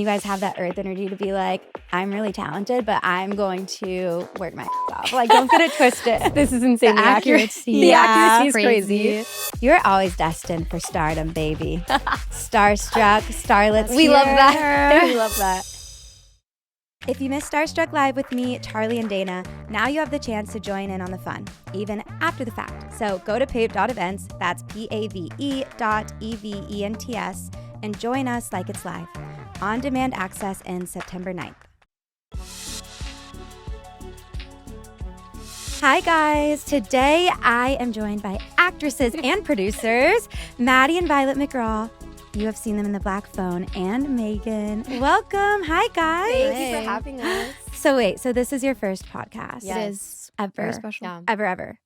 You guys have that earth energy to be like, I'm really talented, but I'm going to work my off. Like, don't get it twisted. This is insane. The accuracy. The accuracy is crazy. You're always destined for stardom, baby. Starstruck, starlets. We love that. We love that. If you missed StarStruck Live with me, Charlie and Dana, now you have the chance to join in on the fun, even after the fact. So go to pave.events, that's PAVE.EVENTS, and join us like it's live. On-demand access in September 9th. Hi guys, today I am joined by actresses and producers, Maddie and Violet McGraw. You have seen them in The Black Phone, and Megan. Welcome. Hi guys. Thank you for having us. So wait, so this is your first podcast? Yes. It is Ever. very special. Yeah. Ever.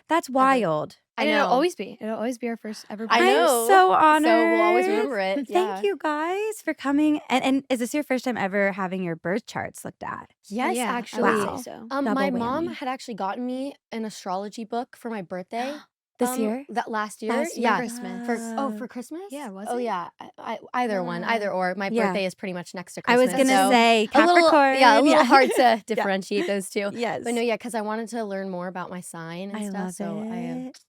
That's wild. I And know. it'll always be. It'll always be our first ever. I know. I'm so honored. So we'll always remember it. Thank you guys for coming. And is this your first time ever having your birth charts looked at? Yes, Yeah, actually. I would Wow. say so. Double My mom whammy. had actually gotten me an astrology book for my birthday. This year? That last year. Last year? Yeah. Christmas. For Christmas? Yeah, was Oh it? yeah. Either one. Either or. My Yeah. birthday is pretty much next to I Christmas. was gonna so say a Capricorn. little, a little hard to differentiate those two. Yes. But no, yeah, because I wanted to learn more about my sign and I stuff. love So I it.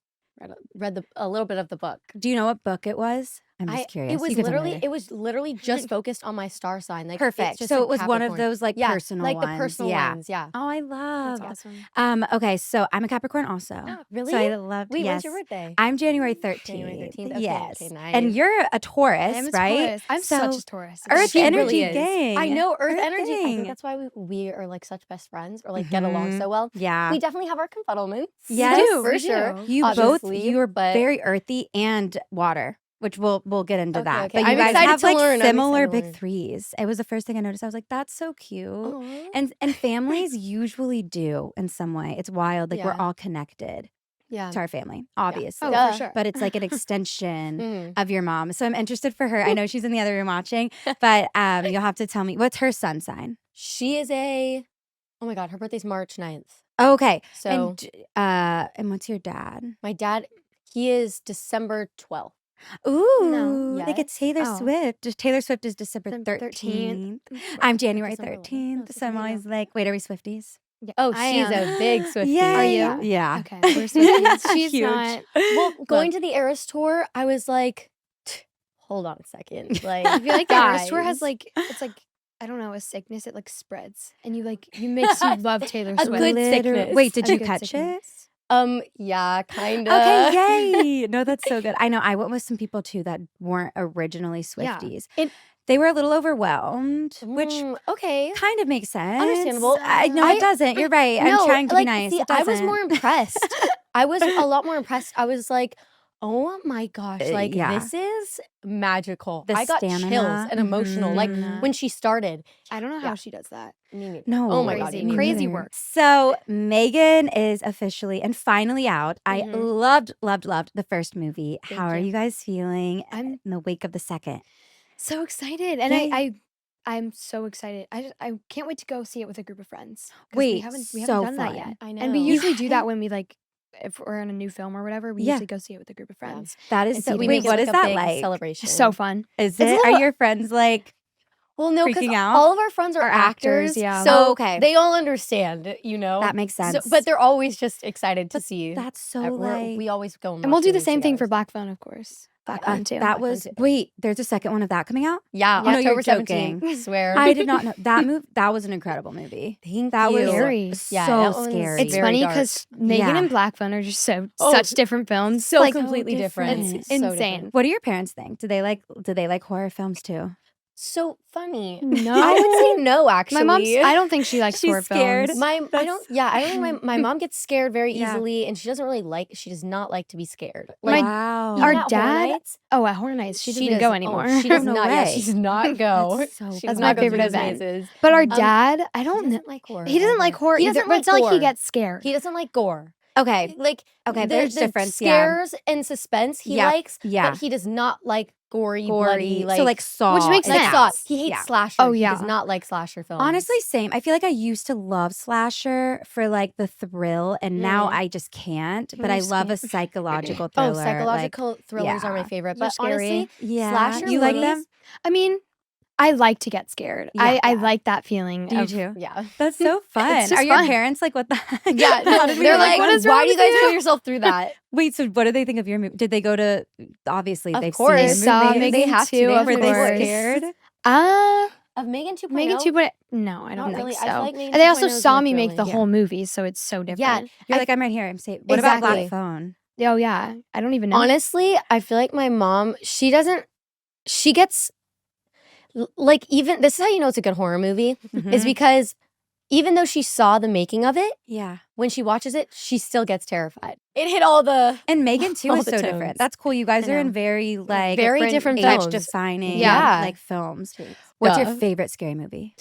read a little bit of the book. Do you know what book it was? I'm just curious. It was You can tell me later. literally just focused on my star sign. Like, it's Perfect. just So a it was one of Capricorn. those like Yeah, personal like ones. the personal yeah. ones. Yeah. Oh, I love. That's awesome. Okay, so I'm a Capricorn also. Oh, really? So I love. Wait, yes. when's your birthday? I'm January 13th. January 13th? Okay, yes. okay, And nice. you're a Taurus, I am a right? Taurus. I'm So such a Taurus. Earth She energy really is. gang. I know Earth Earth energy. I gang. think that's why we are like such best friends or like get along so well. Yeah. We definitely have our confuddlements. Yes, for we sure. do. You obviously, you are but- very earthy and water, which we'll get into Okay, that. okay. But you I'm guys excited have to like learn. I'm similar excited to big learn. threes. It was the first thing I noticed. I was like, that's so cute. Aw. And families usually do in some way. It's wild. Like we're Yeah. all connected Yeah. to our family, obviously. Oh, Duh. for sure. But it's like an extension Mm. of your mom. So I'm interested for her. I know she's in the other room watching, but you'll have to tell me, what's her sun sign? She is oh my God, her birthday's March 9th. Oh, okay. So And what's your dad? my dad, he is December 12th. Ooh, like it's Yes. Taylor Oh. Swift. Taylor Swift is December December 13th. 13th. I'm January December 13th. what? So I'm always like, wait, are we Swifties? Oh, I she's am. a big Swiftie. Yeah. Are you? Yeah. Okay. We're Swifties. She's Huge. not. Well, going to the Eras tour, I was like, hold on a second. Like, I feel like the Eras tour guys. has like it's like I don't know, a sickness. It like spreads, and you makes you love Taylor A Swift. good Liter- sickness. Wait, did A you good catch it? sickness. Yeah, kind of. Okay, yay. No, that's so good. I know I went with some people too that weren't originally Yeah. Swifties. It- They were a little overwhelmed, which Okay. kind of makes sense. Understandable. I know it doesn't. You're right. I'm No, trying to like, be nice. See, It I was doesn't. more impressed. I was a lot more impressed. I was like, oh my gosh, like yeah. this is magical. The I got stamina. chills and emotional. Like Mhm. when she started. I don't know Yeah. how she does that. Me neither. No. Oh my God, Crazy. me Crazy neither. work. So Megan is officially and finally out. I Mhm. loved the first movie. Thank How are you. you guys feeling I'm in the wake of the second? so excited, and Yay. I'm so excited. I can't wait to go see it with a group of friends. 'Cause Wait, we haven't so done that fun. yet. I know. And we You usually do that when we like if we're in a new film or whatever. We Yeah. usually go see it with a group of friends. That is It's that we wait, make it what like is a that big like? celebration. It's so fun. Is It's a it? Are little- your friends like Well, no, because freaking out? all of our friends are Are actors, actors. yeah. So Oh, okay. they all understand, you know? that makes So- sense? but they're always just excited to But see. that's so We're- like we always go And we'll do the movies same thing for together. Black Phone, of course. Black Yeah. Phone too. that Black was Phone wait. There's a second one of that coming out. Yeah, You know, you're October 17th. joking. I swear. I did not know that was an incredible movie. Thank That was you. Scary. Yeah, so that one's scary. It's very funny dark. because Megan Yeah. and Black Phone are just Oh, such different films. So like completely different. different. It's So insane. different. What do your parents think? Do they like horror films too? So funny. No, I would say no, actually. my mom's. I don't think she likes She's horror scared. films. I don't think my mom gets scared very Yeah. easily, and she does not like to be scared. My- Like Wow. even Our at Horror dad- Nights, Oh, at Horror Nights, she doesn't go anymore. She does No not. Yeah, way. she does not go. That's so She cool. does my not go favorite through those event. mazes. But our Um, dad, I He don't know. doesn't like horror. He doesn't like either. horror He either. doesn't But like it's not like gore. he gets scared. He doesn't like gore. Okay. Like Okay, the, there's the difference, yeah. scares and suspense he Yeah, likes, yeah. but he does not like gory, bloody, so like Saw, Which makes and sense. Saw. House. He hates Yeah. slasher. Oh, He yeah. does not like slasher films. Honestly, same. I feel like I used to love slasher for like the thrill, and now I just can't. But You're I love a scared. psychological thriller. Oh, psychological thrillers are my yeah. favorite. They're But scary. honestly, Yeah, slasher you like movies- them? I mean, I like to get scared. Yeah. I like that feeling. Do you of, too? Yeah. That's so fun. just Are your fun. parents like, what the heck? Yeah. How did we They're get like, on? what is wrong why do you with guys you? put yourself through that? Wait, so what do they think of your movie? Did they go to, obviously, Of they've course. seen They your saw movies. Megan They have to. 2, They of Were they course. scared? Of Megan 2.0? Megan 2, but no, I don't Not think really. so. I feel like Megan And they also 2.0 is saw more me make the thrilling. whole movie, so it's so different. Yeah. You're like, I'm right here. I'm safe. What about Black Exactly. Phone? Oh yeah. I don't even know. Honestly, I feel like my mom, she gets, like, even, this is how you know it's a good horror movie, is Mhm. because even though she saw the making of it, Yeah. when she watches it, she still gets terrified. It hit all the And Megan too all is the so tones. different. That's cool. You guys I are in know. very like very different age films. defining Yeah. like films. What's your Duh. favorite scary movie?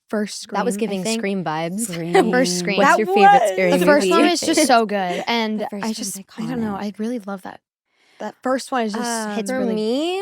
First Scream. That was I giving think. Scream vibes. Scream. First Scream. What's That your favorite was. scary The movie? first one is just so good, and The first I one's just I don't know. iconic. I really love that. That first one is just hits For really. me,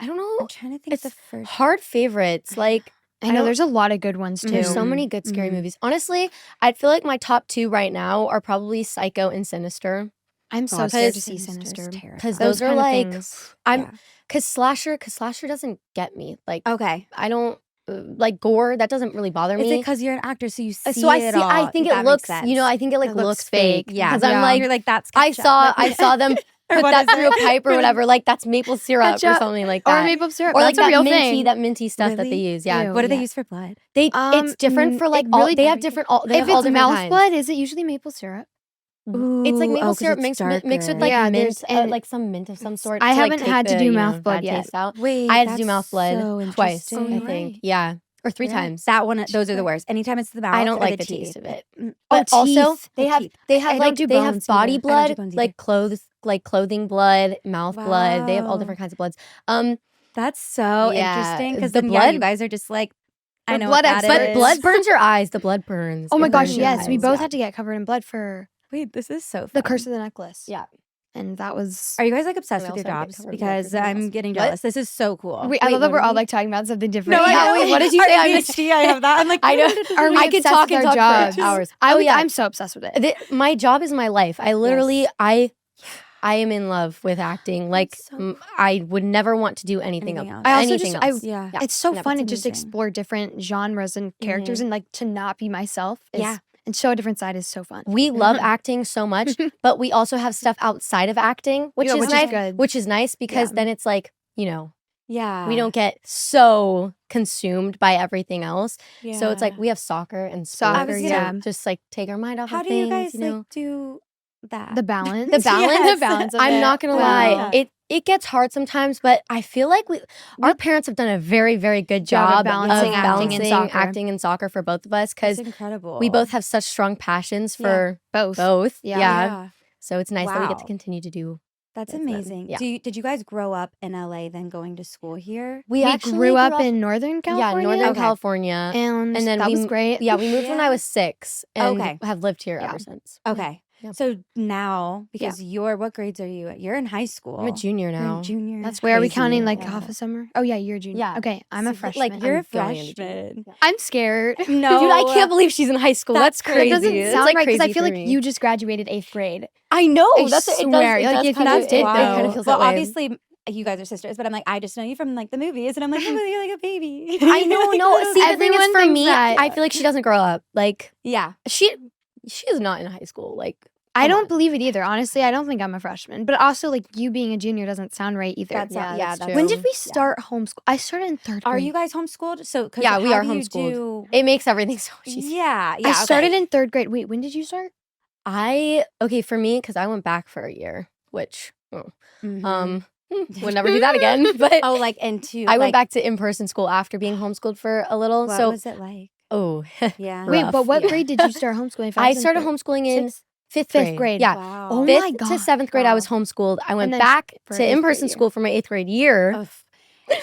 I don't know. I'm trying to think It's the first. hard favorites. Like, I I know don't- there's a lot of good ones too. there's so Mhm. many good scary Mhm. movies. Honestly, I feel like my top 2 right now are probably Psycho and Sinister. I'm so God, scared to see Sinister's Sinister. terrifying. Because Those those are kind of like, things. I'm, because slasher doesn't get me. Like, Okay. I don't, like gore, that doesn't really bother Is me. it because you're an actor, so you see So I it see, all? I think That it makes looks, sense. I think it like It looks looks fake. fake. Yeah. Because I'm like, you're like, that's I ketchup. saw them Or put what that is through a it? pipe or whatever. Like, that's maple syrup or Ketchup something like Or that. maple syrup. Or like That's a that real minty, thing. that minty stuff that they Really? use. Yeah. Ew. What do they Yeah. use for blood? It's different for like it all. really They have varies. different. They If have all it's different mouth kinds. blood, is it usually maple syrup? It's like Ooh, maple 'cause syrup it's mixed with like Yeah, mint, there's- and like some mint of some sort. I to, like, haven't take had to the, do you mouth know, blood bad yet. taste out. Wait, I had to do that's mouth blood so twice. interesting. I think. Yeah, or 3 times. That one, those are the worst. Anytime it's the mouth, I don't or like the the taste teeth. of it. Mm, But also teeth. they The have teeth. they I have don't like do they have bones body either. I don't do blood, bones like either. clothes, like clothing blood, mouth blood. They have all Wow. different kinds of bloods. That's so Yeah, interesting because the then yeah, you blood- guys are just like, I We're know blood what that experts. But is. blood burns your eyes. The blood burns. Oh It my gosh, burns your yes. We eyes, both yeah. had to get covered in blood for Wait, this is so fun. the curse of the necklace. Yeah. And that was. Are you guys like obsessed We with your also had to jobs? get covered in blood for Because something I'm else. getting What? jealous. This is so cool. I Wait, love that what we're are all we- like talking about something different. No, I Yeah, know. wait, what did you say? I missed- ADHD, I have that. I'm like, I know. Are we I could obsessed talk with and our talk jobs? for hours. I'm so obsessed with it. My job is my life. I literally, Yes. I am in love with acting. Like, so I would never want to do anything Anything else. else. I also anything just- else. yeah. Yeah. It's so never. fun to It's just amazing. explore different genres and characters and like to not be myself. Is, Yeah. And show a different side is so fun. We love acting so much, but we also have stuff outside of acting, which Yeah, is which is nice. good. Which is nice because Yeah. then it's like, you know, Yeah. we don't get so consumed by everything else. So it's like we have soccer and sport, Soccer, so yeah. just like take our mind off How of do things. you guys you know? like do that? The balance. The balance? Yes. The balance of I'm it. not gonna Wow. lie, it gets hard sometimes, but I feel like our parents have done a very, very good Job job of balancing acting and soccer. acting and soccer for both of us It's because incredible. we both have such strong passions Yeah. for Both. both. Yeah. Yeah. So it's nice that we get to Wow. continue to do. That's with them. amazing. Yeah. Did you guys grow up in LA then going to school here? We We actually grew up in Northern California. Yeah, Northern Okay. California. And then that we was great. Yeah, we moved when I Yeah. was 6 and Okay. have lived here Yeah. ever since. Okay. Yeah. So now, because what grades are you at? You're in high school. I'm a junior You're now. in junior. That's Wait, are we crazy. counting like Yeah. half a summer? Oh yeah, you're a junior. Yeah. Okay, I'm a So, freshman. like, You're a I'm going into junior. freshman. I'm scared. No, Dude, I can't believe she's in high school. That's That's crazy. That doesn't It's, sound like, right because I crazy feel for like me. you just graduated 8th grade. I know. I That's it. swear, Does, like, it does if kind you of, just it, did it kind though. of feels Well, that way. obviously, you guys are sisters, but I'm like, I just know you from like the movies, and I'm like, oh, you're like a baby. I know. Like, No, little- see, the thing is, Everyone for thinks me, that. I feel like she doesn't grow up. Like yeah. she is not in high school. Like I come don't on. believe it either. Honestly, I don't think I'm a freshman. But also, like you being a junior doesn't sound right either. That's Yeah, yeah. that's That's true. When did we Yeah. start homeschool? I started in 3rd grade. Are you guys homeschooled? So 'cause Yeah, we how are do you homeschooled. do- It makes everything so much easier. Yeah, yeah. I started okay. in 3rd grade. Wait, when did you start? Okay, for me, because I went back for a year, which Mhm. would never do that again. But Oh, like into I went like, back to in-person school after being homeschooled for a little. What so was it like? oh, Yeah. Wait, Rough. but what Yeah. grade did you start homeschooling? If I was in started third- homeschooling in sixth? 5th Fifth grade. Yeah. Wow. Oh Fifth my to God. 7th grade, I was Wow. homeschooled. I went then back for to 8th in-person grade year. school for my 8th grade year. Ugh.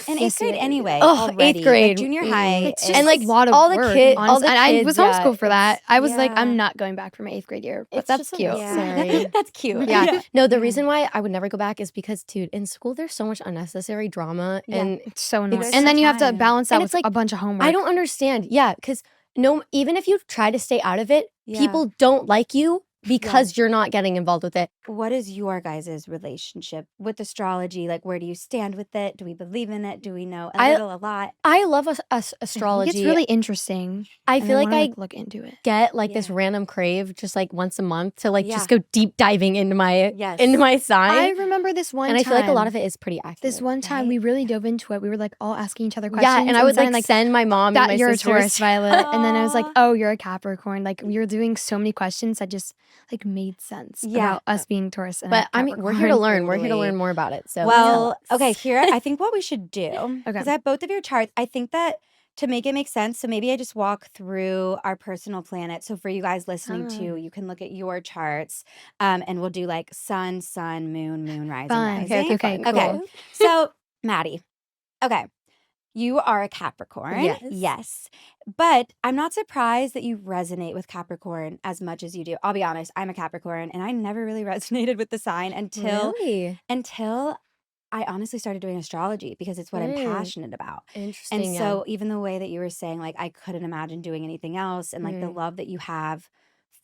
In Yes, 8th grade yeah. anyway. Ugh, already. 8th grade. Like junior Mm. high. It's is- just And, like, a lot of all the work, kid- all honestly. the And I kids, was yeah, homeschooled for that. it's- I was like, yeah. I'm not going back for my 8th grade year. But It's that's just a- cute. Yeah. Sorry. That's cute. Yeah. No, the Yeah. reason why I would never go back is because, dude, in school there's so much unnecessary drama, Yeah. and It's so annoying. It's And then you have to time. balance that And with it's like, a bunch of homework. I don't understand. Yeah, because even if you try to stay out of it, Yeah. people don't like you because you're not getting involved with it. What is your guys' relationship with astrology? Like, where do you stand with it? Do we believe in it? Do we know a lot? I love I astrology. think it's really interesting. I and feel like wanna, I look into it. get like this Yeah. random crave just like once a month to like Yeah. just go deep diving into my Yes. sign. I remember this one and I time. feel like a lot of it is pretty accurate. This one time right? we really dove into it. We were like all asking each other questions. Yeah, and I would then, like send my mom and that my you're sisters. a Taurus, Violet, and then I was like, Aw. oh, you're a Capricorn. Like we were doing so many questions that just like made sense Yeah. about us being Taurus. And But I mean, we're here to Capricorn. learn. We're here to Totally. learn more about it. So Well, tell us. okay, here, I think what we should do, because I have both of your charts, I think that to make it make sense, so maybe I just walk through our personal planet. So for you guys listening too, you can look at your charts, and we'll do like sun, moon, rising, Fun. rising. Okay, Okay. cool. So, Maddie, okay, you are a Capricorn. Yes. Yes. But I'm not surprised that you resonate with Capricorn as much as you do. I'll be honest, I'm a Capricorn, and I never really resonated with the sign until I honestly started doing astrology because it's what I'm passionate about. Interesting. And so even the way that you were saying, like, I couldn't imagine doing anything else, and like the love that you have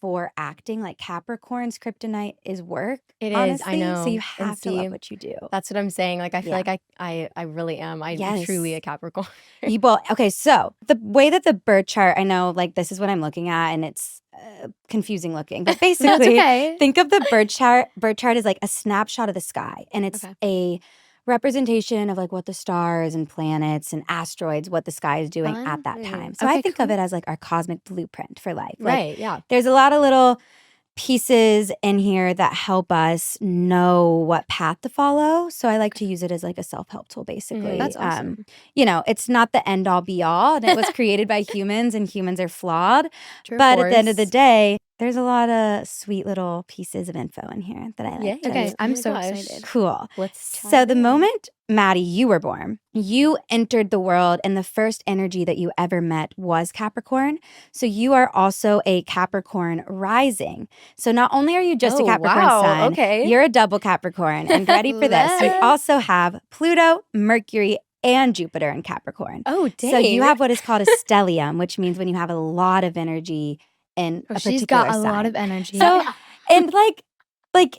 for acting, like Capricorn's kryptonite is work. It honestly. is. I know. So you And have to love see, what you do. that's what I'm saying. Like I feel Yeah. like I really am. I'm Yes. truly a Capricorn. Well, okay, so the way that the birth chart, I know, like, this is what I'm looking at, and it's confusing looking, but That's basically, okay. think of the birth chart. Birth chart is like a snapshot of the sky, and it's Okay. a representation of like what the stars and planets and asteroids, what the sky is doing at that Fun. time. So I Okay, think of cool. it as like our cosmic blueprint for life. Like, Right. Yeah. there's a lot of little pieces in here that help us know what path to follow. So I like to use it as like a self-help tool, basically. That's awesome. You know, it's not the end all be all, and it was created by humans, and humans are flawed. True. But at the end of the course. day, there's a lot of sweet little pieces of info in here that I like. Yay. to Okay, use. I'm my so gosh. excited. Cool. Let's So dive the in. moment, Maddie, you were born, you entered the world, and the first energy that you ever met was Capricorn. So you are also a Capricorn rising. So not only are you just a Oh, Capricorn wow. sun, Okay. you're a double Capricorn. And ready for this, you Let's- also have Pluto, Mercury, and Jupiter in Capricorn. Oh, dang. So you have what is called a stellium, which means when you have a lot of energy in Oh, a she's particular got a lot sign. of energy. So, and like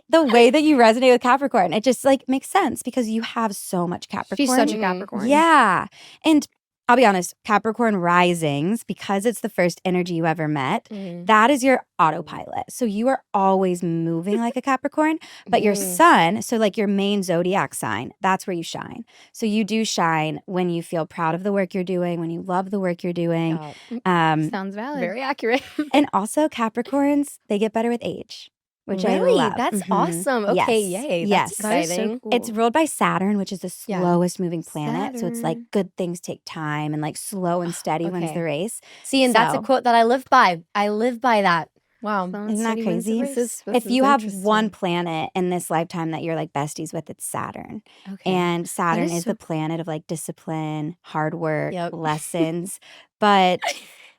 the way that you resonate with Capricorn, it just like makes sense because you have so much Capricorn. she's such a Mm. Capricorn. Yeah. And I'll be honest, Capricorn risings, because it's the first energy you ever met, Mm. that is your autopilot. So you are always moving like a Capricorn, but your Mm. sun, so like your main zodiac sign, that's where you shine. So you do shine when you feel proud of the work you're doing, when you love the work you're doing. Yeah. Sounds valid. Very accurate. And also Capricorns, they get better with age, which Really? I love. That's Mhm. awesome. Okay, Yes. yay. Yes. That's That is so exciting. cool. It's ruled by Saturn, which is the Yeah. slowest moving planet. So it's like Saturn. good things take time, and like slow and steady wins Okay. the race. See, and that's a So- quote that I live by. I live by that. Wow. Slow and Isn't that steady wins the crazy? race. This If is you have one interesting. planet in this lifetime that you're like besties with, it's Saturn. Okay. And Saturn is is so the planet of like discipline, hard work, Yep. lessons. But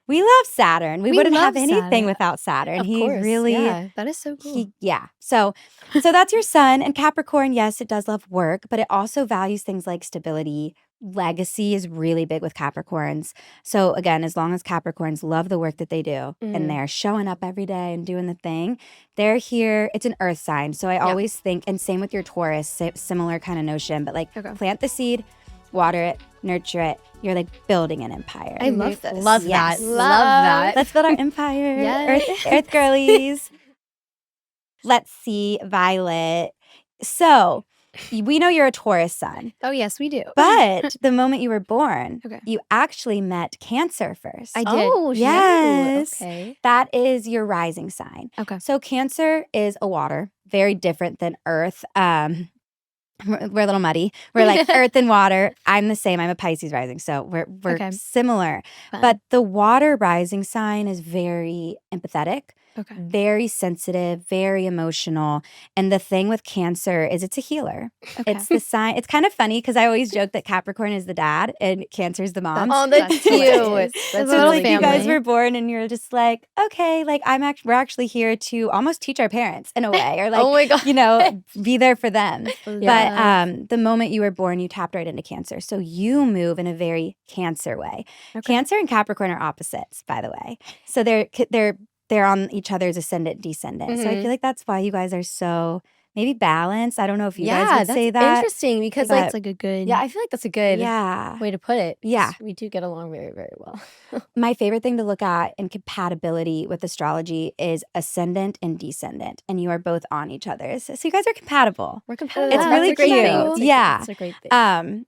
we love Saturn. We We wouldn't have love anything Saturn. without Saturn. Of He course, really yeah. That is so cool. So that's your sun. And Capricorn, yes, it does love work, but it also values things like stability. Legacy is really big with Capricorns. So again, as long as Capricorns love the work that they do Mhm. and they're showing up every day and doing the thing, they're here. It's an earth sign. So I always think, and same with your Taurus, similar kind of notion, but like Okay. plant the seed, water it, nurture it. You're like building an empire. I love this. Love Yes. that. Love that. Let's build our empire. Yes. Earth girlies. Let's see, Violet. So we know you're a Taurus sun, Oh, yes, we do. but the moment you were born, Okay. you actually met Cancer first. I did. Oh, shoot. Yes. Okay. That is your rising sign. Okay. So Cancer is a water, very different than Earth. We're a little muddy. We're like Earth and water. I'm the same. I'm a Pisces rising, so we're Okay. similar. Fun. But the water rising sign is very empathetic, Okay. very sensitive, very emotional. And the thing with Cancer is it's a healer. Okay. It's the sign. It's kind of funny because I always joke that Capricorn is the dad and Cancer is the mom. Oh, that's That's cute. hilarious. That's It's a So little it's like you guys family. were born and you're just like, okay, like we're actually here to almost teach our parents in a way, or like, Oh my god. you know, be there for them. Yeah. But the moment you were born, you tapped right into Cancer. So you move in a very Cancer way. Okay. Cancer and Capricorn are opposites, by the way. So they're they're on each other's ascendant, descendant. So I feel like that's why you guys are so maybe balanced. I don't know if you guys would say that's that. interesting because But like it's like a good. yeah, I feel like that's a good Yeah. way to put it. 'cause Yeah. we do get along very, very well. My favorite thing to look at in compatibility with astrology is ascendant and descendant, and you are both on each other's. So you guys are compatible. We're compatible. It's Yeah, really that's a great cute. thing. It's Yeah. it's a great thing.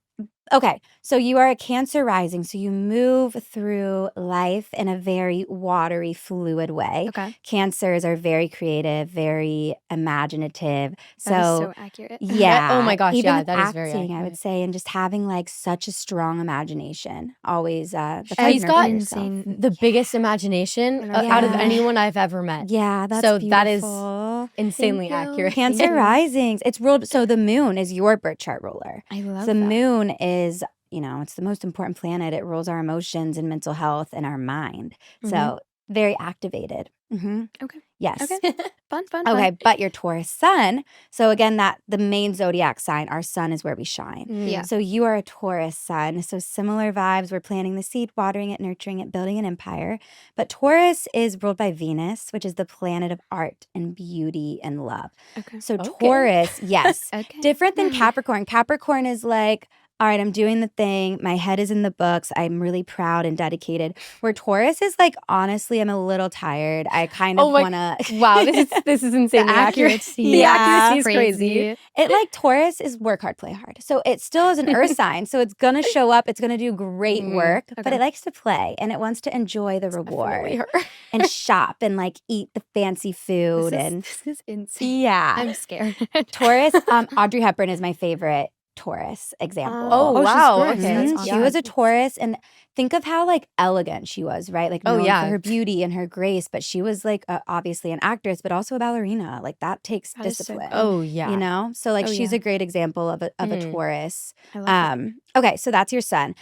Okay, so you are a Cancer rising, so you move through life in a very watery, fluid way. Okay. Cancers are very creative, very imaginative. That is so accurate. Yeah. Oh my gosh, even yeah, with that is very acting, I would accurate. say, and just having like such a strong imagination. Always, that's how She's you got nurture yourself. insane. the biggest imagination out of Yeah. anyone I've ever met. Yeah, that's So beautiful. that is insanely Thank you. accurate. Thank Cancer you. risings. It's ruled. So the moon is your birth chart ruler. I love The that. moon is, it's the most important planet. It rules our emotions and mental health and our mind. So very activated. Okay. Yes. Okay. Fun. Okay, but your Taurus sun. So again, the main zodiac sign, our sun is where we shine. Yeah. So you are a Taurus sun. So similar vibes. We're planting the seed, watering it, nurturing it, building an empire. But Taurus is ruled by Venus, which is the planet of art and beauty and love. Okay. So Okay. Taurus, yes, Okay. different than Capricorn. Capricorn is like, all right, I'm doing the thing. My head is in the books. I'm really proud and dedicated. Where Taurus is like, honestly, I'm a little tired. I kind of want to. Wow, this is insanely accurate. accuracy. The Yeah. accuracy is crazy. It like Taurus is work hard, play hard. So it still is an earth sign. So it's going to show up. It's going to do great work, but Okay. it likes to play and it wants to enjoy the Definitely reward her. and shop and like eat the fancy food. This is insane. Yeah. I'm scared. Taurus, Audrey Hepburn is my favorite Taurus example. Oh, she's wow. great. Okay. That's Mhm. awesome. She was a Taurus, and think of how like elegant she was, right? Like Oh, known yeah. for her beauty and her grace, but she was like obviously an actress, but also a ballerina. Like that takes That is so discipline. cool. Oh yeah. So like Oh, she's yeah. a great example of a Mhm. Taurus. I love that. Okay, so that's your sun.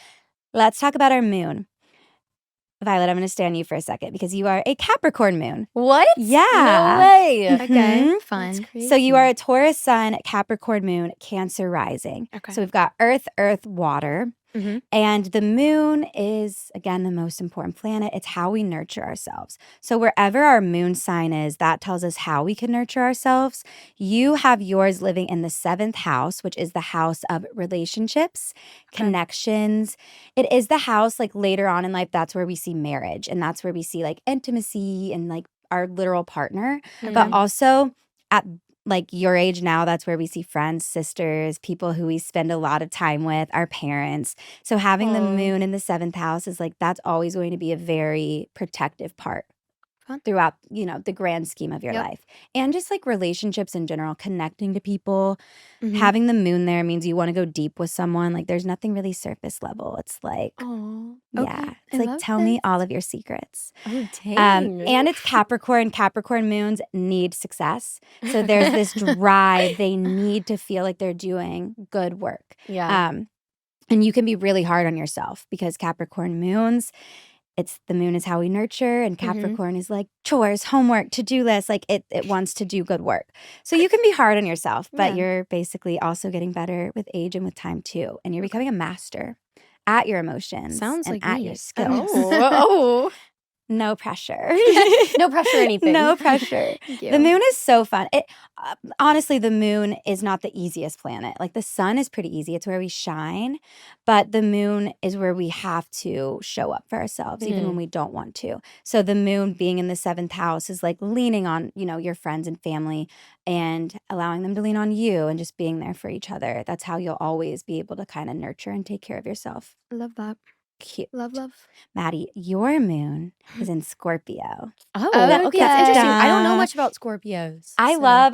Let's talk about our moon. Violet, I'm going to stay on you for a second because you are a Capricorn moon. What? Yeah. No way. Okay. Mhm. Fun. That's crazy. So you are a Taurus sun, Capricorn moon, Cancer rising. Okay. So we've got earth, water. Mhm. And the moon is, again, the most important planet. It's how we nurture ourselves. So wherever our moon sign is, that tells us how we can nurture ourselves. You have yours living in the 7th house, which is the house of relationships, Okay. connections. It is the house, like later on in life, that's where we see marriage. And that's where we see like intimacy and like our literal partner. But Okay. also at like your age now, that's where we see friends, sisters, people who we spend a lot of time with, our parents. So having the Aw. moon in the 7th house is like, that's always going to be a very protective part Fun. throughout, the grand scheme of your Yep. life. And just like relationships in general, connecting to people. Mhm. Having the moon there means you want to go deep with someone. Like there's nothing really surface level. It's like, Aw. yeah, Okay. it's I like, love tell me this. all of your secrets. Oh dang. And it's Capricorn. Capricorn moons need success. So there's this drive. They need to feel like they're doing good work. yeah. And you can be really hard on yourself because Capricorn moons, the moon is how we nurture, and Capricorn is like chores, homework, to-do list. Like it wants to do good work. So you can be hard on yourself, but Yeah. you're basically also getting better with age and with time too. And you're becoming a master at your emotions Sounds and like at me. your skills. Oh. No pressure. No pressure or anything. No pressure. Thank you. The moon is so fun. Honestly, the moon is not the easiest planet. Like the sun is pretty easy. It's where we shine. But the moon is where we have to show up for ourselves, even when we don't want to. So the moon being in the 7th house is like leaning on, your friends and family and allowing them to lean on you and just being there for each other. That's how you'll always be able to kind of nurture and take care of yourself. Love that. Cute. Love. Maddie, your moon is in Scorpio. Oh, okay. That's Okay. interesting. I don't know Da. much about Scorpios.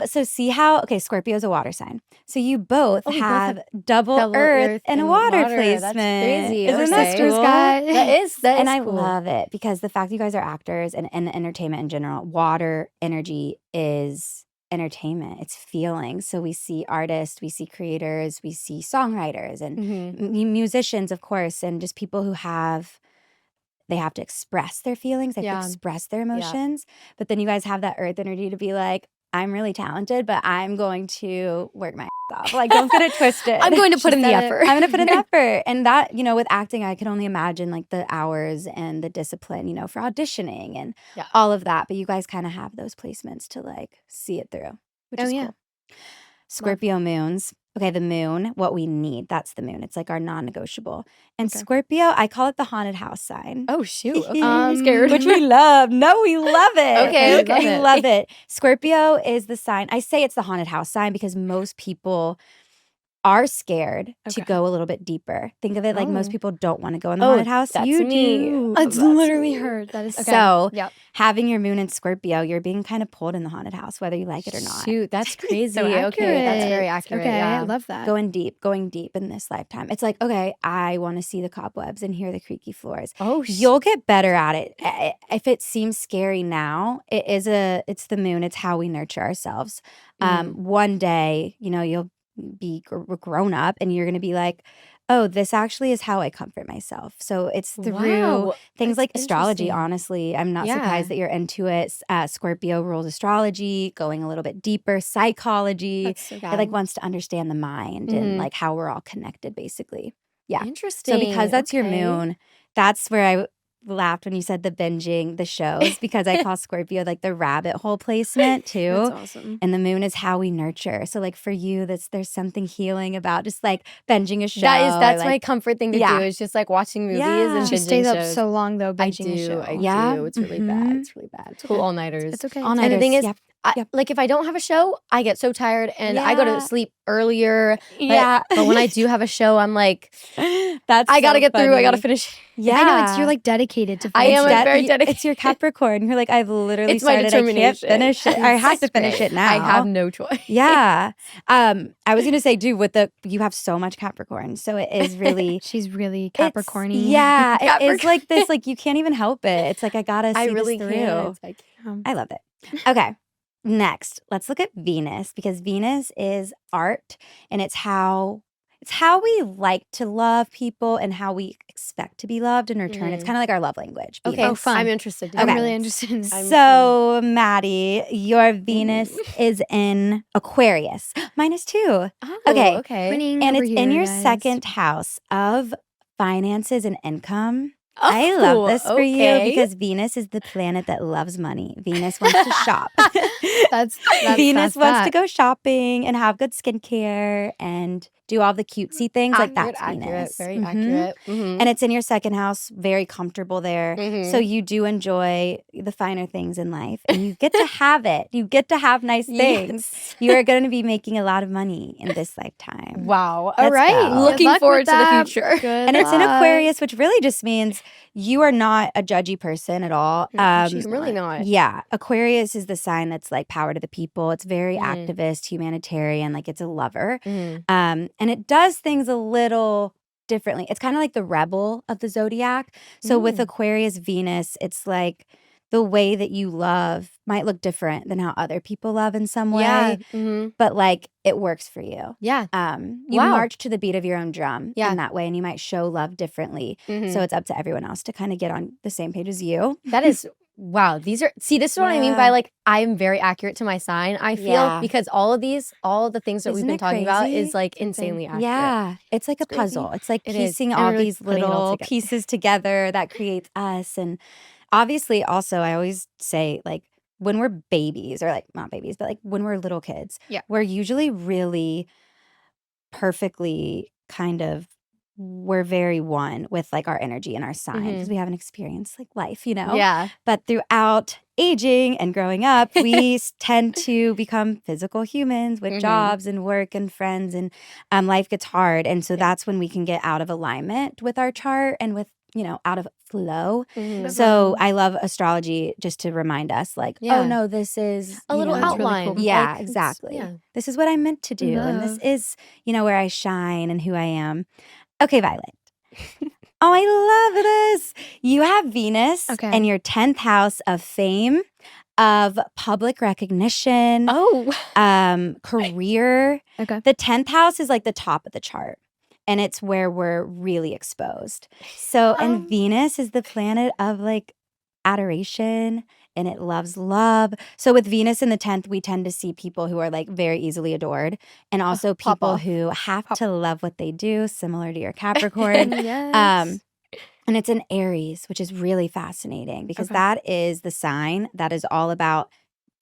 So see how, Scorpio is a water sign. So you both Oh, we both have have double Earth and a water placement. That's crazy. Isn't that Okay. cool? That is And I cool. love it because the fact you guys are actors and entertainment in general, water energy is entertainment. It's feeling. So we see artists, we see creators, we see songwriters and musicians, of course, and just people who they have to express their feelings, they have to express their emotions. But then you guys have that earth energy to be like, I'm really talented, but I'm going to work my ass off. Like, don't get it twisted. I'm going to put in the effort. I'm going to put in the effort. And that, with acting, I can only imagine like the hours and the discipline, for auditioning and all of that. But you guys kind of have those placements to like see it through, which is cool. Scorpio moons. Okay, the moon, what we need, that's the moon. It's like our non-negotiable. And Scorpio, I call it the haunted house sign. Oh, shoot. Okay. I'm scared. Which we love. No, we love it. Okay. We love it. Scorpio is the sign. I say it's the haunted house sign because most people are scared to go a little bit deeper. Think of it like most people don't want to go in the haunted house. That's you me. do. It's literally her. That is So having your moon in Scorpio, you're being kind of pulled in the haunted house, whether you like it or not. Shoot, that's crazy. So okay, that's very accurate. Okay, I love that. Going deep in this lifetime. It's like, okay, I want to see the cobwebs and hear the creaky floors. Oh, you'll get better at it. If it seems scary now, it's the moon. It's how we nurture ourselves. One day, you'll be grown up and you're going to be like, oh, this actually is how I comfort myself. So it's through things like astrology, honestly. I'm not surprised that you're into it. Scorpio rules astrology, going a little bit deeper, psychology. It like wants to understand the mind and like how we're all connected, basically. Yeah. Interesting. So because that's your moon, that's where I laughed when you said the binging the shows, because I call Scorpio like the rabbit hole placement too. That's awesome. And the moon is how we nurture. So like for you, there's something healing about just like binging a show. That's my comfort thing to do, is just like watching movies and she binging stays up shows. so long though binging a show. I do. It's really bad. It's really bad. Cool all-nighters. It's okay. And the thing is, like if I don't have a show, I get so tired and I go to sleep earlier. But when I do have a show, I'm like, I gotta get through. I gotta finish. Yeah, I know you're like dedicated to. I am very dedicated. It's your Capricorn. You're like, I've literally it's my started. I can't finish it. I have to finish it now. I have no choice. Yeah. I was gonna say, dude, you have so much Capricorn, so it is really. She's really Capricorn-y. Yeah, it is like this. Like you can't even help it. It's like I gotta see really this through. Can't. I love it. Okay. Next, let's look at Venus, because Venus is art and it's how we like to love people and how we expect to be loved in return. It's kind of like our love language. Okay, Venus. fun. I'm interested. I'm really interested in this. So, Maddie, your Venus is in Aquarius. Mine is too. Oh, okay. Winning And it's over in here, your guys. second house of finances and income. I love this for you because Venus is the planet that loves money. Venus wants to shop. That's Venus wants that. to go shopping and have good skincare and do all the cutesy things. Like that's Venus. Very accurate. Mm-hmm. And it's in your second house, very comfortable there. Mm-hmm. So you do enjoy the finer things in life and you get to have it. You get to have nice things. Yes. You are going to be making a lot of money in this lifetime. Wow. Let's All right. go. Looking forward to the future. And it's in Aquarius, which really just means you are not a judgy person at all. She's really not. Yeah. Aquarius is the sign that's like power to the people. It's very activist, humanitarian, like it's a lover. And it does things a little differently. It's kind of like the rebel of the zodiac. So with Aquarius Venus, it's like the way that you love might look different than how other people love in some way. But like it works for you. Yeah. You march to the beat of your own drum in that way, and you might show love differently. So it's up to everyone else to kind of get on the same page as you. That is wow. This is what I mean by like I'm very accurate to my sign. I feel because all of the things that we've been talking about is like insanely accurate. Yeah. It's like a puzzle. It's like piecing all really these putting it all little together. pieces together that creates us. And obviously also I always say like when we're babies, or like not babies, but like when we're little kids, we're usually really perfectly we're very one with like our energy and our sign because we haven't experienced like life, Yeah. But throughout aging and growing up, we tend to become physical humans with jobs and work and friends, and life gets hard. And so that's when we can get out of alignment with our chart and with, out of flow. So I love astrology just to remind us like, oh no, this is a little outline. Really cool. Yeah, Like, exactly. yeah. This is what I'm meant to do. And this is, where I shine and who I am. Okay, Violet. Oh, I love this. You have Venus in your 10th house of fame, of public recognition, career. Okay. The 10th house is like the top of the chart, and it's where we're really exposed. So, and Venus is the planet of like adoration and it loves love. So with Venus in the 10th, we tend to see people who are like very easily adored, and also people who have to love what they do, similar to your Capricorn. Yes. And it's in Aries, which is really fascinating because that is the sign that is all about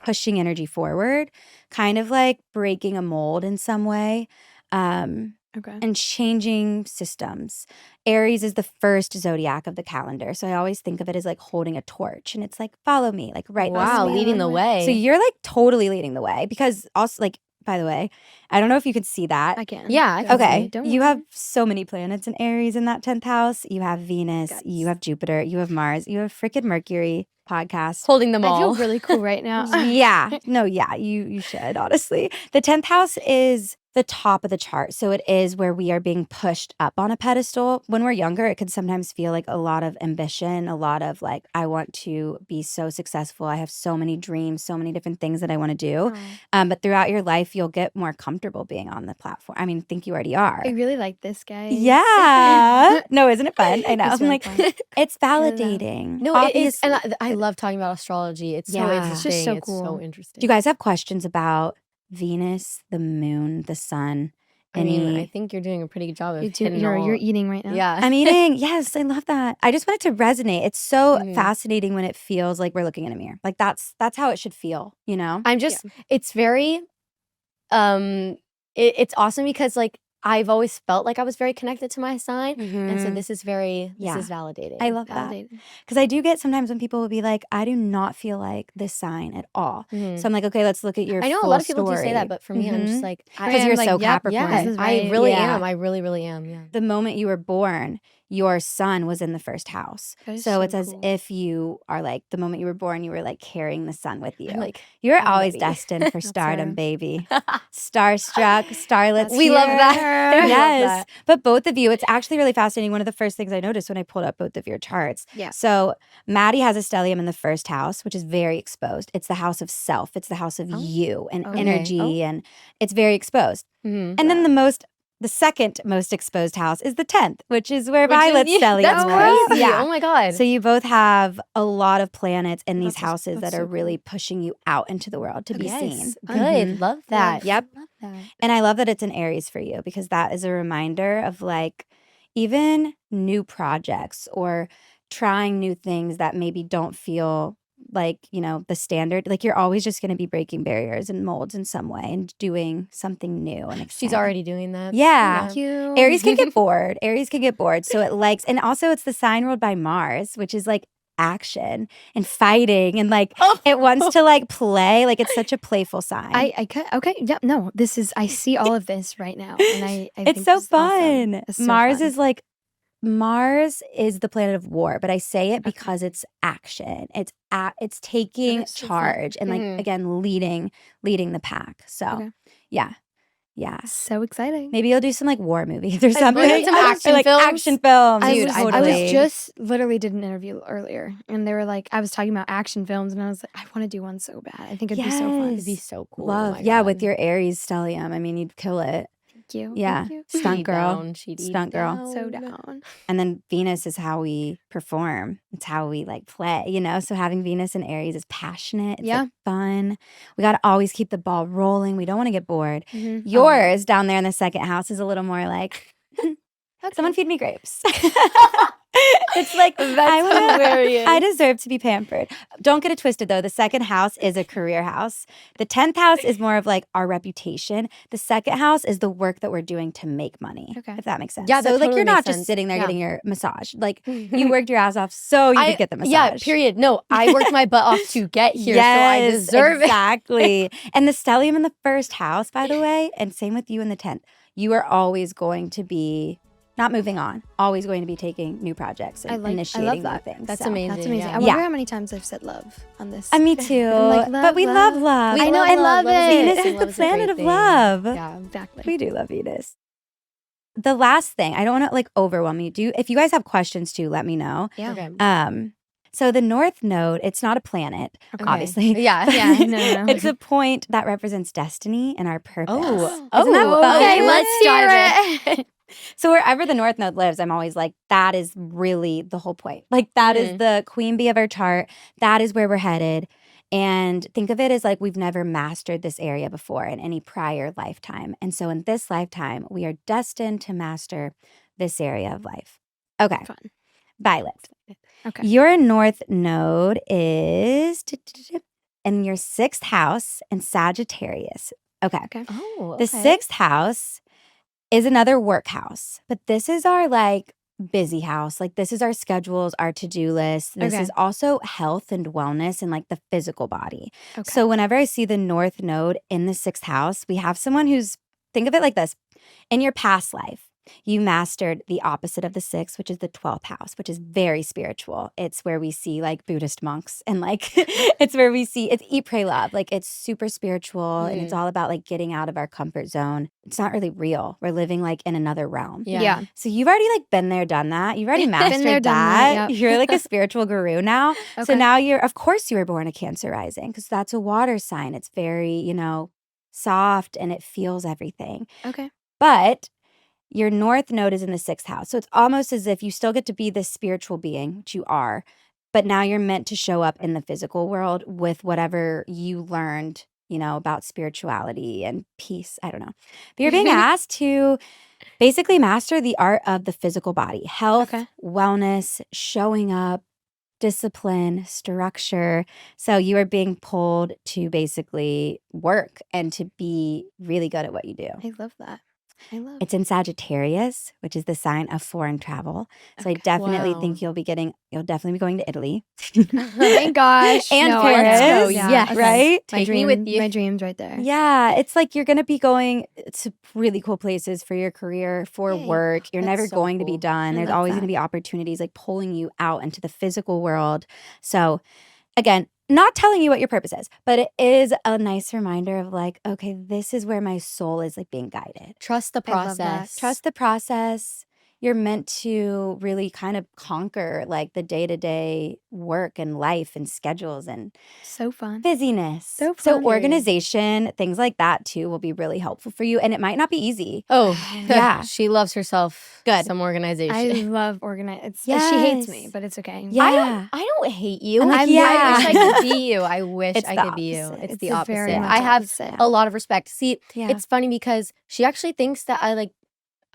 pushing energy forward, kind of like breaking a mold in some way. And changing systems. Aries is the first zodiac of the calendar. So I always think of it as like holding a torch, and it's like, follow me, like wow, leading the way. So you're like totally leading the way, because also, like, by the way, I don't know if you could see that. I can. Yeah, I can Okay. Don't You worry. have so many planets in Aries in that 10th house. You have Venus, you have Jupiter, you have Mars, you have freaking Mercury podcast. Holding them all. I feel really cool right now. You should, honestly. The 10th house is the top of the chart. So it is where we are being pushed up on a pedestal. When we're younger, it could sometimes feel like a lot of ambition, a lot of like, I want to be so successful. I have so many dreams, so many different things that I want to do. But throughout your life, you'll get more comfortable being on the platform. I mean, I think you already are. I really like this, guys. Yeah. No, isn't it fun? I know. It's I'm really like, fun. it's validating. No, it is. And I love talking about astrology. It's so Yeah. interesting. It's just so It's cool. so interesting. Do you guys have questions about Venus, the moon, the sun? I mean, I think you're doing a pretty good job of You're eating right now. Yeah. I'm eating. Yes, I love that. I just want it to resonate. It's so fascinating when it feels like we're looking in a mirror. Like that's how it should feel, you know? I'm just it's very it's awesome because like I've always felt like I was very connected to my sign. And so this is validating. I love that. Because I do get sometimes when people will be like, I do not feel like this sign at all. So I'm like, okay, let's look at your I know a lot of people do say that, but for me, I'm just like, because you're so Capricorn. Yeah, I really am. I really, really am. Yeah. The moment you were born, your sun was in the first house. So it's as if you are like, the moment you were born, you were like carrying the sun with you. Like, you're always destined for stardom, baby. Starstruck, starlets. We love that. Yes. But both of you, it's actually really fascinating. One of the first things I noticed when I pulled up both of your charts. Yeah. So Maddie has a stellium in the first house, which is very exposed. It's the house of self. It's the house of you and energy, and it's very exposed. And then the second most exposed house is the 10th, which is where Violet's stellium That's was. crazy. Oh my God. So you both have a lot of planets in these houses that are really pushing you out into the world to be seen. Good. Love that. Yep. Love that. And I love that it's an Aries for you, because that is a reminder of like even new projects or trying new things that maybe don't feel like, you know, the standard. Like you're always just going to be breaking barriers and molds in some way and doing something new and exciting. She's already doing that. Yeah. Thank you. Aries can get bored. Aries can get bored. So it likes, and also it's the sign ruled by Mars, which is like action and fighting and like it wants to like play. Like it's such a playful sign. Okay. Yeah. No. This is. I see all of this right now, and I it's think so this is fun. awesome. It's so Mars fun. is like, Mars is the planet of war, but I say it because it's action. It's taking charge and like again leading the pack. So yeah. So exciting. Maybe you'll do some like war movies or something. some action films. Action films. Dude, I Totally. was just literally did an interview earlier, and they were like, I was talking about action films, and I was like, I want to do one so bad. I think it'd be so fun. It'd be so cool. Love. Oh my Yeah, God. with your Aries stellium. I mean, you'd kill it. Thank you. Yeah. Thank you. Stunt girl. She'd Stunt girl. So down. And then Venus is how we perform. It's how we like play, you know? So having Venus in Aries is passionate. It's like, fun. We got to always keep the ball rolling. We don't want to get bored. Yours down there in the second house is a little more like, someone feed me grapes. It's like, I deserve to be pampered. Don't get it twisted though. The second house is a career house. The 10th house is more of like our reputation. The second house is the work that we're doing to make money. Okay. If that makes sense. Yeah, that so like totally you're not makes just sense. sitting there Yeah. getting your massage. Like you worked your ass off so you could get the massage. Yeah, period. No, I worked my butt off to get here, so I deserve it. Exactly. And the stellium in the first house, by the way, and same with you in the 10th, you are always going to be not moving on, always going to be taking new projects and initiating new things. That's So. amazing. That's amazing. Yeah. I wonder how many times I've said love on this. Me too. I'm like, but we love love. I know, I love it. Venus is Love the is a great planet of thing. love. Yeah. Exactly. We do love Venus. The last thing, I don't want to like overwhelm you. If you guys have questions too, let me know. Yeah. Okay. So the North Node, it's not a planet, Okay. obviously. Yeah. Yeah. No. It's a point that represents destiny and our purpose. Oh, Isn't that fun? okay. Let's dive in. So wherever the North Node lives, I'm always like, that is really the whole point. Like that is the queen bee of our chart. That is where we're headed. And think of it as like we've never mastered this area before in any prior lifetime. And so in this lifetime, we are destined to master this area of life. Okay. Fun. Violet. Okay. Your North Node is in your 6th house in Sagittarius. Okay. Oh, The 6th house is another work house, but this is our like busy house. Like this is our schedules, our to-do list. This is also health and wellness and like the physical body. Okay. So whenever I see the North Node in the 6th house, we have someone who's, think of it like this. In your past life, you mastered the opposite of the 6th, which is the 12th house, which is very spiritual. It's where we see like Buddhist monks and like it's where we see it's eat, pray, love. Like it's super spiritual and it's all about like getting out of our comfort zone. It's not really real. We're living like in another realm. Yeah. So you've already like been there, done that. You've already mastered there, done that. that, yep. You're like a spiritual guru now. Okay. So now of course you were born a Cancer rising because that's a water sign. It's very, soft and it feels everything. Okay. But your North Node is in the 6th house. So it's almost as if you still get to be this spiritual being, which you are, but now you're meant to show up in the physical world with whatever you learned, about spirituality and peace. I don't know. But you're being asked to basically master the art of the physical body, health, wellness, showing up, discipline, structure. So you are being pulled to basically work and to be really good at what you do. I love that. It's in Sagittarius, which is the sign of foreign travel. So I definitely think you'll definitely be going to Italy. Thank gosh. And no, Paris. Let's go. Yeah. Yes. Right? Take me with you. My dream's right there. Yeah. It's like you're going to be going to really cool places for your career, for work. You're never going to be done. There's always going to be opportunities like pulling you out into the physical world. So again, not telling you what your purpose is, but it is a nice reminder of like, okay, this is where my soul is like being guided. Trust the process. Trust the process. You're meant to really kind of conquer like the day-to-day work and life and schedules and so fun busyness. So organization, things like that too will be really helpful for you. And it might not be easy. Oh, yeah. She loves herself. Good. Some organization. I love organizing. Yes. She hates me, but it's okay. Yeah. I don't hate you. I'm like, I wish I could be you. I wish It's I the could be you. opposite. It's It's the the opposite. very much I have opposite. a lot of respect. See, Yeah. it's funny because she actually thinks that I like.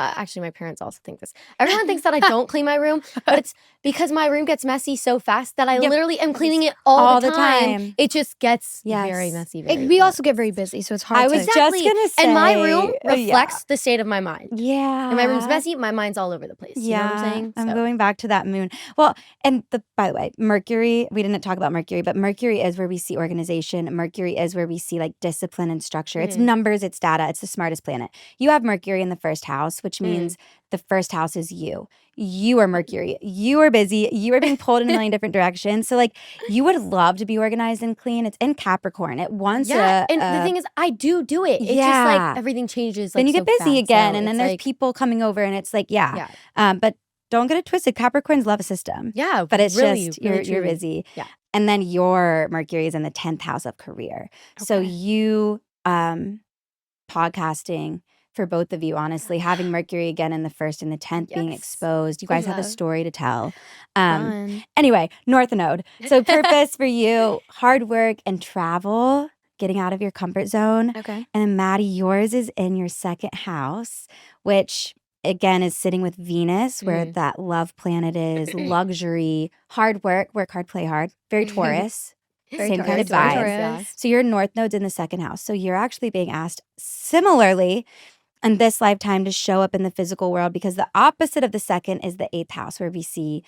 Actually, my parents also think this. Everyone thinks that I don't clean my room, but it's because my room gets messy so fast that I literally am cleaning it all the time. It just gets very messy. We also get very busy, so it's hard. I was just going to say. And my room reflects the state of my mind. Yeah. And my room's messy, my mind's all over the place. You know what I'm saying? I'm going back to that moon. Well, and by the way, Mercury, we didn't talk about Mercury, but Mercury is where we see organization. Mercury is where we see like discipline and structure. It's numbers, it's data, it's the smartest planet. You have Mercury in the 1st house, which means the 1st house is you. You are Mercury. You are busy. You are being pulled in a million different directions. So like you would love to be organized and clean. It's in Capricorn. It wants and the thing is, I do it. It's just like everything changes. Like, then you get busy fast, again, so and then there's like, people coming over, and it's like but don't get it twisted. Capricorns love a system. Yeah, but it's really, just really you're busy. Yeah, and then your Mercury is in the 10th house of career. Okay. So you podcasting. For both of you, honestly, having Mercury again in the 1st and the 10th being exposed. You guys have a story to tell. Anyway, North Node. So purpose for you, hard work and travel, getting out of your comfort zone. Okay. And then Maddie, yours is in your 2nd house, which again is sitting with Venus, where that love planet is, luxury, hard work hard, play hard. Very Taurus. Same kind of vibe. So your North Node's in the 2nd house. So you're actually being asked similarly in this lifetime to show up in the physical world, because the opposite of the 2nd is the 8th house, where we see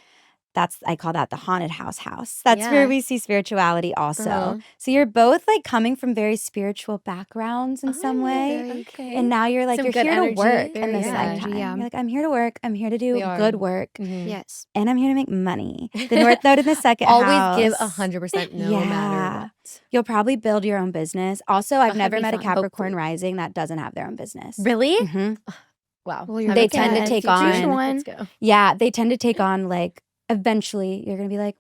I call that the haunted house. That's where we see spirituality also. So you're both like coming from very spiritual backgrounds in some way. Okay. And now you're like, Some you're good here energy. to work in Very this good lifetime. energy, yeah. You're like, I'm here to work. I'm here to do good work. Yes. And I'm here to make money. The North Node in the 2nd house. Always give 100% no matter what. You'll probably build your own business. Also, I've never met a fun. Capricorn rising that doesn't have their own business. Really? Mm-hmm. Wow. Well, you're They looking tend to at take future on- one. Let's go. Yeah, they tend to take on like, eventually you're going to be like,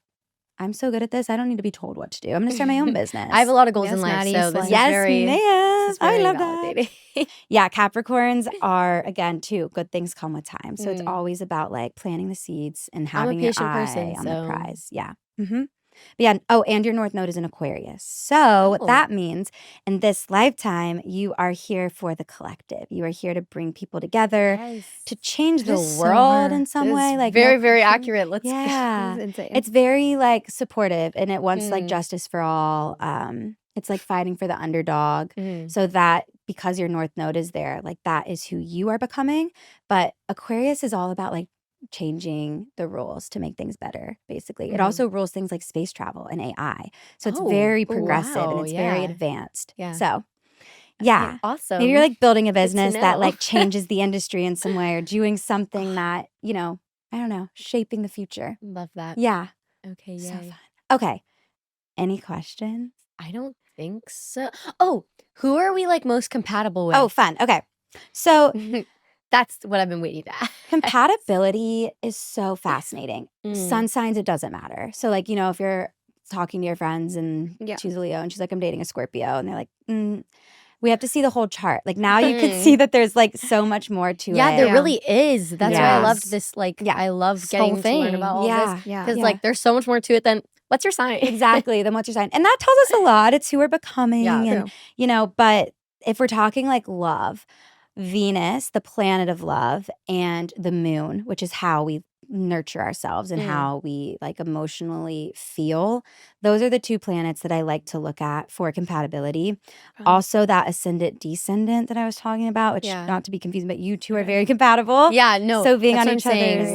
I'm so good at this. I don't need to be told what to do. I'm going to start my own business. I have a lot of goals Yes, in life, Maddie, so this is yes, very, ma'am. this is I very love validating. that. Yeah, Capricorns are, again, too, good things come with time. So it's always about like planting the seeds and having your patient eye person, on the so- prize. Yeah. But yeah. Oh, and your North Node is in Aquarius. So what Oh. that means in this lifetime, you are here for the collective. You are here to bring people together, to change That the is so world her. in some This way. is Like very, no very pressure. accurate. Let's Yeah. It's insane. It's very like supportive and it wants like justice for all. It's like fighting for the underdog. So that because your North Node is there, like that is who you are becoming. But Aquarius is all about like changing the rules to make things better, basically. It also rules things like space travel and AI. So it's very progressive and wow, it's very yeah. advanced. Yeah. So yeah. Awesome. Maybe you're like building a to business that know. like changes the industry in some way or doing something that, you know, I don't know, shaping the future. Love that. Yeah. Okay, So yay. fun. Okay. Any questions? I don't think so. Oh, who are we like most compatible with? Oh, fun. Okay. So That's what I've been waiting to ask. compatibility is so fascinating. Mm. Sun signs, it doesn't matter. So like, you know, if you're talking to your friends and she's a Leo and she's like, I'm dating a Scorpio. And they're like, we have to see the whole chart. Like now you could see that there's like so much more to it. Yeah, there really is. That's why I loved this. Like, I love This getting whole to learn thing. about all this. Yeah. Because like there's so much more to it than what's your sign? Exactly. Then what's your sign? And that tells us a lot. It's who we're becoming. And, you know, but if we're talking like love, Venus, the planet of love, and the moon, which is how we nurture ourselves and how we like emotionally feel. Those are the two planets that I like to look at for compatibility. Also that ascendant descendant that I was talking about, which not to be confused, but you two are very compatible. Yeah, no. So being that's on what each I'm saying. other's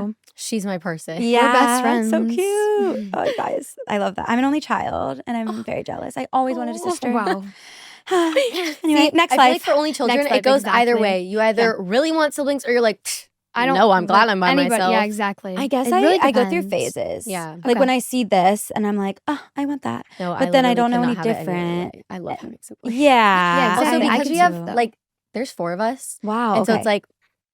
Like, she's my person. Yeah, we're best friends. So cute. Oh, guys, I love that. I'm an only child, and I'm very jealous. I always wanted a sister. Wow. Anyway, next I feel life. like for only children, Next life, it goes either exactly. way. You either really want siblings, or you're like, I don't know. I'm glad I'm by myself. Yeah, exactly. I guess It really I go through depends. phases. Yeah. Like when I see this, and I'm like, oh, I want that. No, but then I literally don't know any cannot have it different. way. I love having siblings. Yeah. Yeah, Also, exactly. I because could we have too. like, there's 4 of us. Wow. And so it's like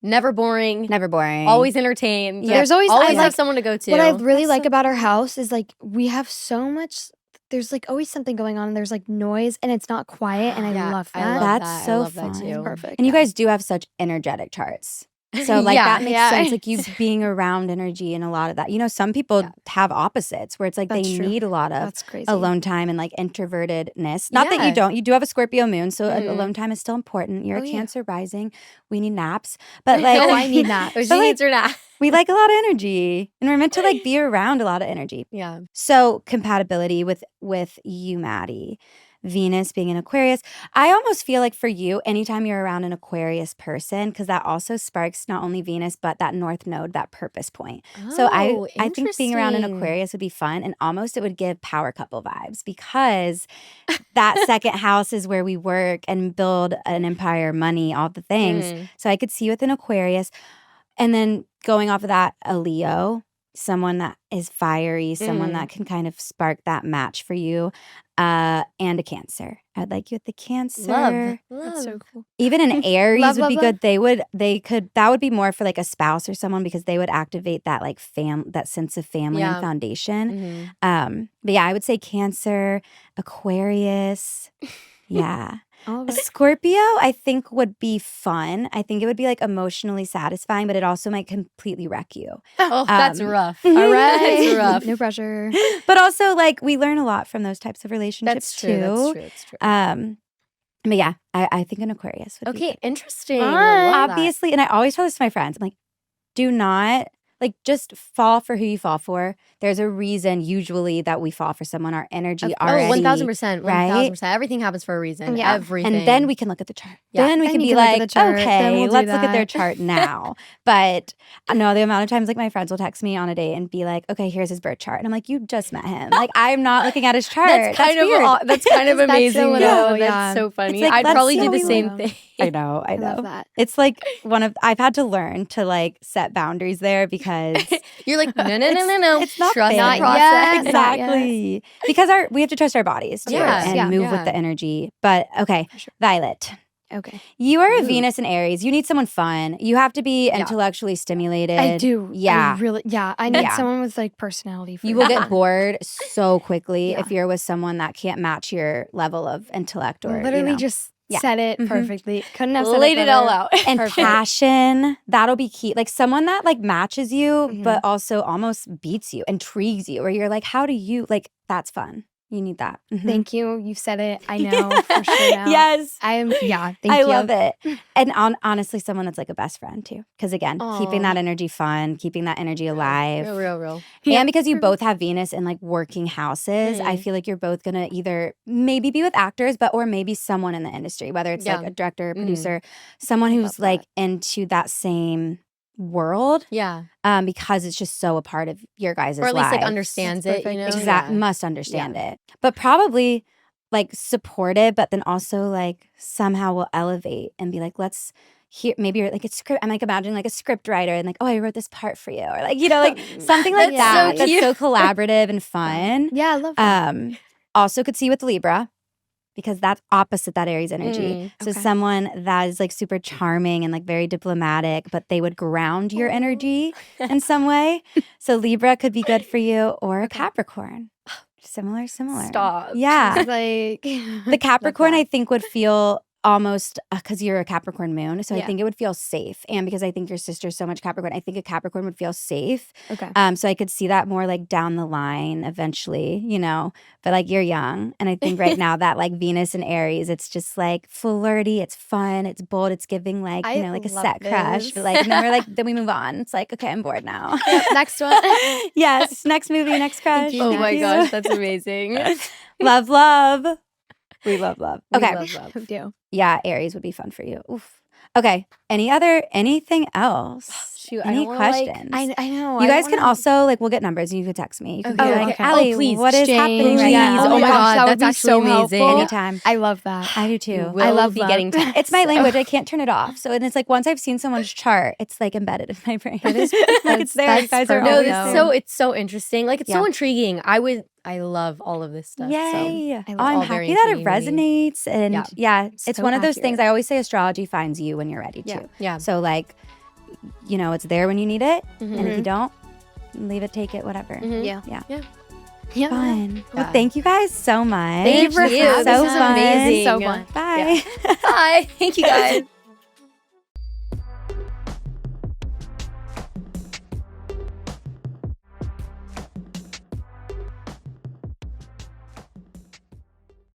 never boring. Never boring. Always entertained. Yeah. There's always have like someone to go to. What I really like about our house is like we have so much. There's like always something going on, and there's like noise, and it's not quiet, and I love that. That's so fun. fun. It's perfect. And you guys do have such energetic charts. So like that makes sense. Like you being around energy and a lot of that. You know, some people have opposites where it's like That's they true. need a lot of That's crazy. alone time and like introvertedness. Not that you don't. You do have a Scorpio moon, so alone time is still important. You're a Cancer rising. We need naps. But like I need naps. She needs her nap. We like a lot of energy. And we're meant to like be around a lot of energy. Yeah. So compatibility with you, Maddie. Venus being in Aquarius. I almost feel like for you, anytime you're around an Aquarius person, because that also sparks not only Venus, but that North Node, that purpose point. So I think being around an Aquarius would be fun, and almost it would give power couple vibes because that second house is where we work and build an empire, money, all the things. So I could see you with an Aquarius. And then going off of that, a Leo, someone that is fiery, someone that can kind of spark that match for you, and a Cancer. I'd like you with the Cancer. Love. That's so cool. Even an Aries Love, would be love, good. That would be more for like a spouse or someone because they would activate that like that sense of family and foundation. But yeah, I would say Cancer, Aquarius. Yeah. A Scorpio, I think, would be fun. I think it would be like emotionally satisfying, but it also might completely wreck you. Oh, that's rough. All right. That's rough. No pressure. But also, like, we learn a lot from those types of relationships That's true. too. That's true. But yeah, I think an Aquarius would be Okay, good. interesting. Obviously, and I always tell this to my friends, I'm like, do not like just fall for who you fall for. There's a reason usually that we fall for someone. Our energy already. 1000%. Right? 1000%. Everything happens for a reason. Yeah. Everything. And then we can look at the chart. Yeah. Then we Then can you be can look at like, the chart. Then okay, we'll do let's look at their that. chart now. But no, the amount of times like my friends will text me on a date and be like, okay, here's his birth chart. And I'm like, you just met him. Like, I'm not looking at his chart. That's kind of weird. that's kind of amazing. so though. little, That's so funny. It's like, I'd that's probably so do the same little. thing. I know. I love that. It's like I've had to learn to like set boundaries there because You're like, no. it's not Trust fair. the process. Exactly. Because we have to trust our bodies too Yes. and Yeah. move with the energy. But okay, Violet, Okay. You are a Venus in Aries. You need someone fun. You have to be intellectually stimulated. I do. Yeah. I need someone with like personality. You will get bored so quickly Yeah. if you're with someone that can't match your level of intellect or literally just said it perfectly. Couldn't have said Laid it all out. And passion, that'll be key. Like someone that like matches you, but also almost beats you, intrigues you, where you're like, how do you, like, that's fun. You need that. Thank you. You said it. I know for sure now. Yes. Thank you. I love it. And honestly, someone that's like a best friend too. Because again, keeping that energy fun, keeping that energy alive. Real. And because you both have Venus in like working houses, I feel like you're both going to either maybe be with actors, or maybe someone in the industry, whether it's like a director, producer, someone who's like into that same world. Yeah. Because it's just so a part of your guys' lives. Or at least like understands it, you know? Exactly. Must understand it. But probably like support it, but then also like somehow will elevate and be like, let's hear, maybe you're like a script. I'm like imagining like a script writer and like, oh, I wrote this part for you. Or like, you know, like something like that. So that's so collaborative and fun. Yeah, I love that. Also could see with Libra, because that's opposite that Aries energy. So someone that is like super charming and like very diplomatic, but they would ground your energy in some way. So Libra could be good for you, or a Capricorn. Similar. Stop. Yeah. Like The Capricorn I think would feel almost, because you're a Capricorn moon, so I think it would feel safe. And because I think your sister's so much Capricorn, I think a Capricorn would feel safe. Okay. So I could see that more like down the line eventually, you know, but like you're young. And I think right now that like Venus and Aries, it's just like flirty, it's fun, it's bold, it's giving like, you know, like a set crush. But like, and then we're like, then we move on. It's like, okay, I'm bored now. Next one. Yes. Next movie, next crush. Oh my gosh, that's amazing. Love. We love. Okay. Who do? Yeah, Aries would be fun for you. Oof. Okay. Anything else? Shoot, Any I questions? I know. You guys can also like, we'll get numbers and you can text me. You can be like, okay. Ally, please, what is happening right Yeah. now? Oh my gosh, that would that's be so actually amazing. helpful. Anytime. I love that. I do too. I love getting texts. It's my language. I can't turn it off. So, and it's like once I've seen someone's chart, it's like embedded in my brain. Like it's there. You guys are perfect. always No, there. it's so interesting. Like it's so intriguing. I love all of this stuff. Yay. So. I'm all very happy that it intriguing to me. resonates. And it's So one of those accurate. things. I always say astrology finds you when you're ready to. Yeah. So like, you know, it's there when you need it. And if you don't, leave it, take it, whatever. Yeah. Fun. Well, thank you guys so much. Thank you. So This is fun. amazing. So fun. Bye. Bye. Thank you guys.